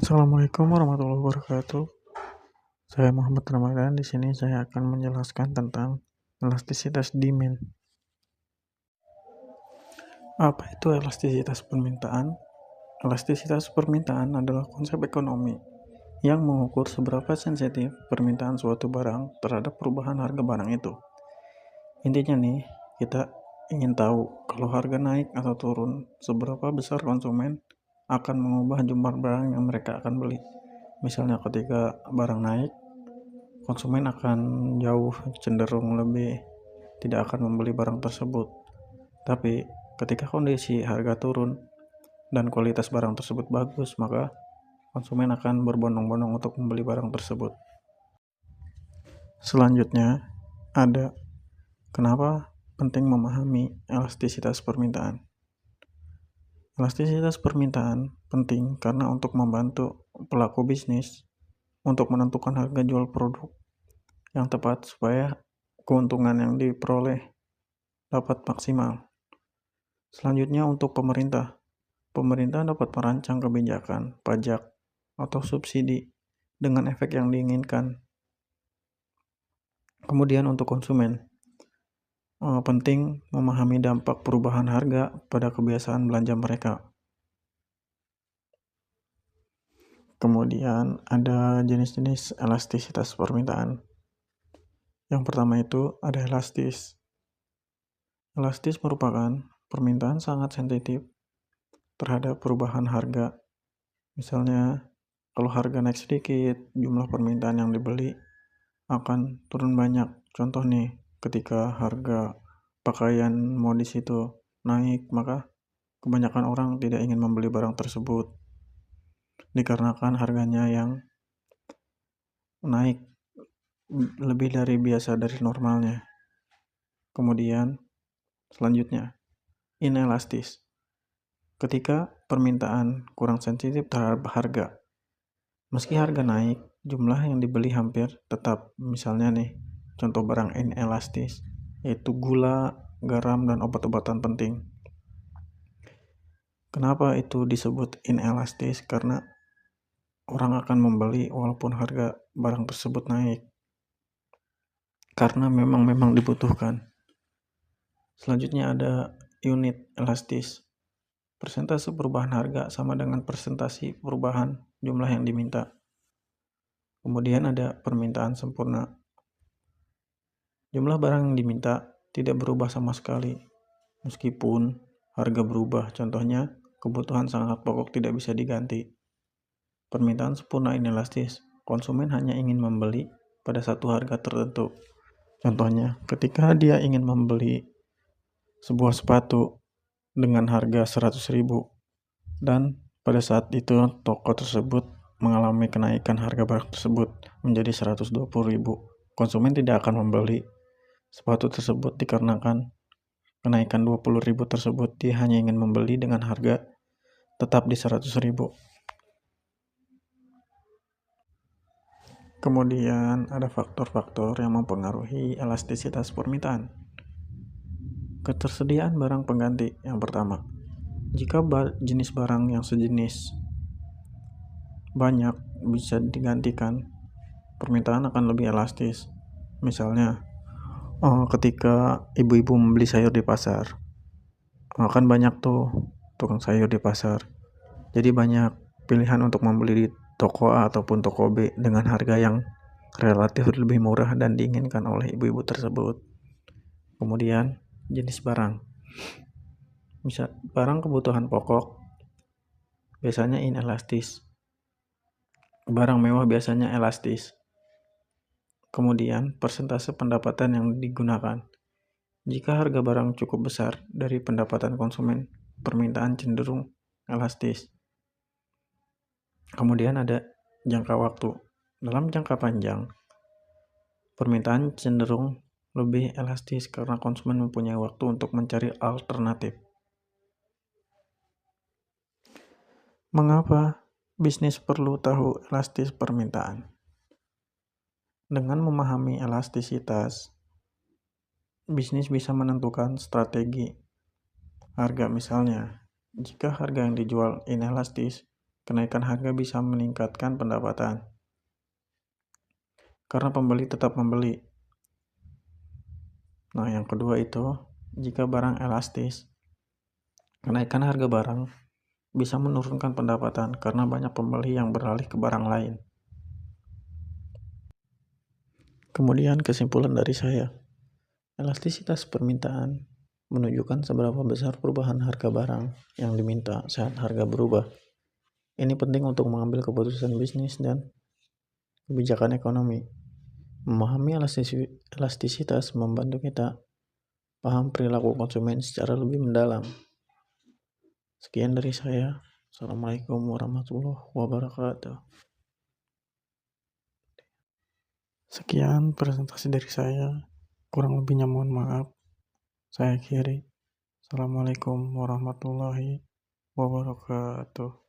Assalamualaikum warahmatullahi wabarakatuh. Saya Muhammad Ramadan. Di sini saya akan menjelaskan tentang elastisitas demand. Apa itu elastisitas permintaan? Elastisitas permintaan adalah konsep ekonomi yang mengukur seberapa sensitif permintaan suatu barang terhadap perubahan harga barang itu. Intinya nih, kita ingin tahu kalau harga naik atau turun, seberapa besar konsumen akan mengubah jumlah barang yang mereka akan beli. Misalnya ketika barang naik, konsumen akan jauh cenderung lebih tidak akan membeli barang tersebut. Tapi ketika kondisi harga turun dan kualitas barang tersebut bagus, maka konsumen akan berbondong-bondong untuk membeli barang tersebut. Selanjutnya, ada kenapa penting memahami elastisitas permintaan. Elastisitas permintaan penting karena untuk membantu pelaku bisnis untuk menentukan harga jual produk yang tepat supaya keuntungan yang diperoleh dapat maksimal. Selanjutnya untuk pemerintah dapat merancang kebijakan, pajak, atau subsidi dengan efek yang diinginkan. Kemudian untuk konsumen, penting memahami dampak perubahan harga pada kebiasaan belanja mereka. Kemudian ada jenis-jenis elastisitas permintaan. Yang pertama itu ada elastis. Elastis merupakan permintaan sangat sensitif terhadap perubahan harga. Misalnya, kalau harga naik sedikit, jumlah permintaan yang dibeli akan turun banyak. Contoh nih, ketika harga pakaian modis itu naik, maka kebanyakan orang tidak ingin membeli barang tersebut dikarenakan harganya yang naik lebih dari biasa dari normalnya. Kemudian selanjutnya, inelastis. Ketika permintaan kurang sensitif terhadap harga, meski harga naik, jumlah yang dibeli hampir tetap. Misalnya nih, contoh barang inelastis, yaitu gula, garam, dan obat-obatan penting. Kenapa itu disebut inelastis? Karena orang akan membeli walaupun harga barang tersebut naik. Karena memang dibutuhkan. Selanjutnya ada unit elastis. Persentase perubahan harga sama dengan persentase perubahan jumlah yang diminta. Kemudian ada permintaan sempurna. Jumlah barang yang diminta tidak berubah sama sekali, meskipun harga berubah. Contohnya, kebutuhan sangat pokok tidak bisa diganti. Permintaan sempurna inelastis. Konsumen hanya ingin membeli pada satu harga tertentu. Contohnya, ketika dia ingin membeli sebuah sepatu dengan harga 100.000 dan pada saat itu toko tersebut mengalami kenaikan harga barang tersebut menjadi 120.000. Konsumen tidak akan membeli sepatu tersebut dikarenakan kenaikan 20.000 tersebut. Dia hanya ingin membeli dengan harga tetap di 100.000. Kemudian ada faktor-faktor yang mempengaruhi elastisitas permintaan. Ketersediaan barang pengganti yang pertama. Jika jenis barang yang sejenis banyak bisa digantikan, permintaan akan lebih elastis. Misalnya, ketika ibu-ibu membeli sayur di pasar, kan banyak tuh tukang sayur di pasar. Jadi banyak pilihan untuk membeli di toko A ataupun toko B dengan harga yang relatif lebih murah dan diinginkan oleh ibu-ibu tersebut. Kemudian jenis barang. Misal barang kebutuhan pokok biasanya inelastis. Barang mewah biasanya elastis. Kemudian persentase pendapatan yang digunakan. Jika harga barang cukup besar dari pendapatan konsumen, permintaan cenderung elastis. Kemudian ada jangka waktu. Dalam jangka panjang, permintaan cenderung lebih elastis karena konsumen mempunyai waktu untuk mencari alternatif. Mengapa bisnis perlu tahu elastis permintaan? Dengan memahami elastisitas, bisnis bisa menentukan strategi harga. Misalnya, jika harga yang dijual inelastis, kenaikan harga bisa meningkatkan pendapatan karena pembeli tetap membeli. Nah, yang kedua itu, jika barang elastis, kenaikan harga barang bisa menurunkan pendapatan karena banyak pembeli yang beralih ke barang lain. Kemudian kesimpulan dari saya, elastisitas permintaan menunjukkan seberapa besar perubahan harga barang yang diminta saat harga berubah. Ini penting untuk mengambil keputusan bisnis dan kebijakan ekonomi. Memahami elastisitas membantu kita paham perilaku konsumen secara lebih mendalam. Sekian dari saya. Assalamualaikum warahmatullahi wabarakatuh. Sekian presentasi dari saya. Kurang lebihnya mohon maaf. Saya akhiri. Assalamualaikum warahmatullahi wabarakatuh.